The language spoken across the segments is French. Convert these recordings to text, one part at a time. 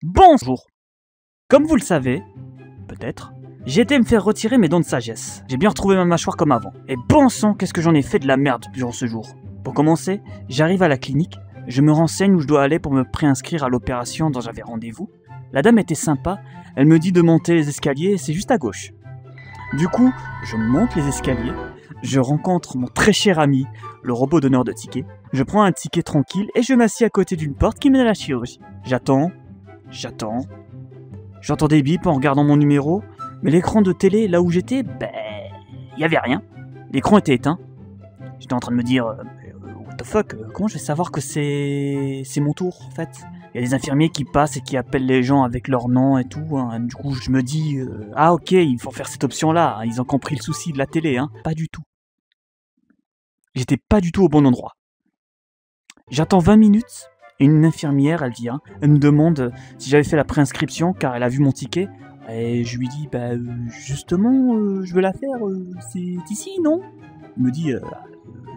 Bonjour. Comme vous le savez, peut-être, j'ai été me faire retirer mes dents de sagesse. J'ai bien retrouvé ma mâchoire comme avant. Et bon sang, qu'est-ce que j'en ai fait de la merde durant ce jour. Pour commencer, j'arrive à la clinique, je me renseigne où je dois aller pour me préinscrire à l'opération dont j'avais rendez-vous. La dame était sympa, elle me dit de monter les escaliers et c'est juste à gauche. Du coup, je monte les escaliers, je rencontre mon très cher ami, le robot donneur de tickets. Je prends un ticket tranquille et je m'assieds à côté d'une porte qui mène à la chirurgie. J'attends. J'entends des bips en regardant mon numéro, mais l'écran de télé, là où j'étais, il y avait rien. L'écran était éteint. J'étais en train de me dire, what the fuck, comment je vais savoir que c'est mon tour, en fait? Il y a des infirmiers qui passent et qui appellent les gens avec leur nom et tout, hein. Du coup, je me dis, ah ok, il faut faire cette option-là, ils ont compris le souci de la télé, hein. Pas du tout. J'étais pas du tout au bon endroit. J'attends 20 minutes, et une infirmière, elle vient, elle me demande si j'avais fait la préinscription, car elle a vu mon ticket, et je lui dis, justement, je veux la faire, c'est ici, non? Elle me dit,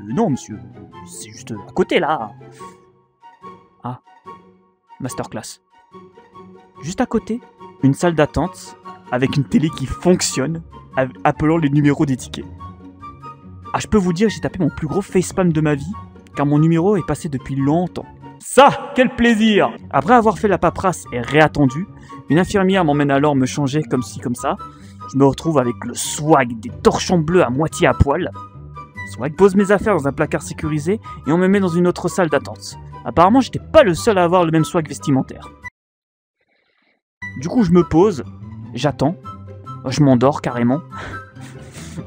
non monsieur, c'est juste à côté, là. Ah, masterclass. Juste à côté, une salle d'attente, avec une télé qui fonctionne, appelant les numéros des tickets. Ah, je peux vous dire, j'ai tapé mon plus gros facepalm de ma vie, car mon numéro est passé depuis longtemps. Ça, quel plaisir! Après avoir fait la paperasse et réattendu, une infirmière m'emmène alors me changer comme ci comme ça. Je me retrouve avec le swag des torchons bleus à moitié à poil. Swag pose mes affaires dans un placard sécurisé et on me met dans une autre salle d'attente. Apparemment, j'étais pas le seul à avoir le même swag vestimentaire. Du coup, je me pose, j'attends, je m'endors carrément,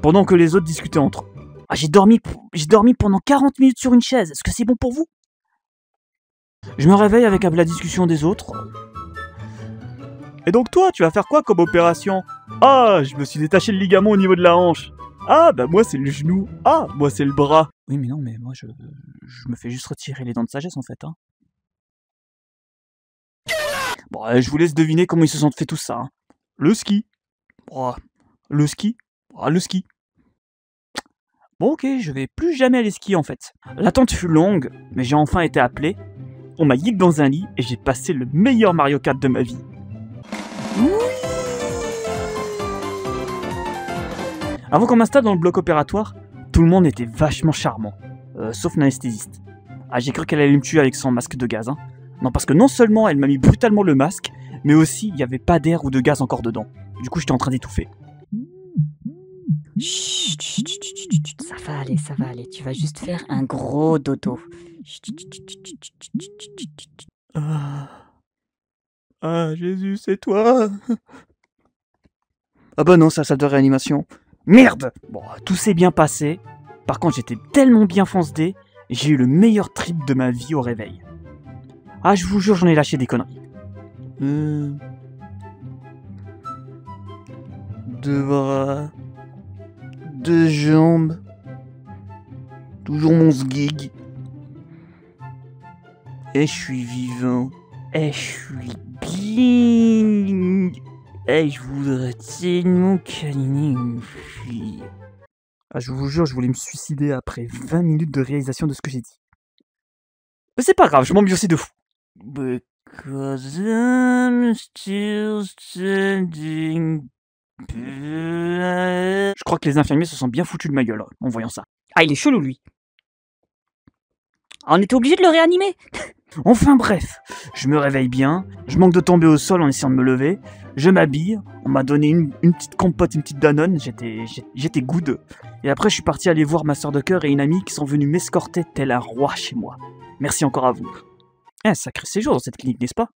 pendant que les autres discutaient entre eux. Ah, j'ai dormi pendant 40 minutes sur une chaise, est-ce que c'est bon pour vous? Je me réveille avec la discussion des autres. Et donc toi, tu vas faire quoi comme opération? Ah, je me suis détaché le ligament au niveau de la hanche. Ah, moi c'est le genou. Ah, moi c'est le bras. Oui mais non, mais moi je me fais juste retirer les dents de sagesse en fait, hein. Bon, je vous laisse deviner comment ils se sont fait tout ça, hein. Le ski. Oh, le ski. Oh, le ski. Bon ok, je vais plus jamais aller skier en fait. L'attente fut longue, mais j'ai enfin été appelé. On m'a yeet dans un lit et j'ai passé le meilleur Mario Kart de ma vie. Oui. Avant qu'on m'installe dans le bloc opératoire, tout le monde était vachement charmant, sauf l'anesthésiste. Ah, j'ai cru qu'elle allait me tuer avec son masque de gaz, hein. Non, parce que non seulement elle m'a mis brutalement le masque, mais aussi il n'y avait pas d'air ou de gaz encore dedans. Du coup, j'étais en train d'étouffer. Chut, ça va aller, tu vas juste faire un gros dodo. Ah, Jésus, c'est toi. Ah bah non, c'est la salle de réanimation. Merde! Bon, tout s'est bien passé. Par contre, j'étais tellement bien foncé, j'ai eu le meilleur trip de ma vie au réveil. Ah, je vous jure, j'en ai lâché des conneries. 2 bras... 2 jambes... Toujours mon sgig... Et je suis vivant... Et je suis bien... Et je voudrais tellement câliner une fille... Ah, je vous jure, je voulais me suicider après 20 minutes de réalisation de ce que j'ai dit. Mais c'est pas grave, je m'ambiance aussi de fou. Because I'm still standing. Je crois que les infirmiers se sont bien foutus de ma gueule en voyant ça. Ah, il est chelou lui. On était obligé de le réanimer. Enfin bref, je me réveille bien, je manque de tomber au sol en essayant de me lever, je m'habille, on m'a donné une petite compote, une petite danone, j'étais good. Et après je suis parti aller voir ma soeur de cœur et une amie qui sont venues m'escorter tel un roi chez moi. Merci encore à vous. Sacré séjour dans cette clinique, n'est-ce pas?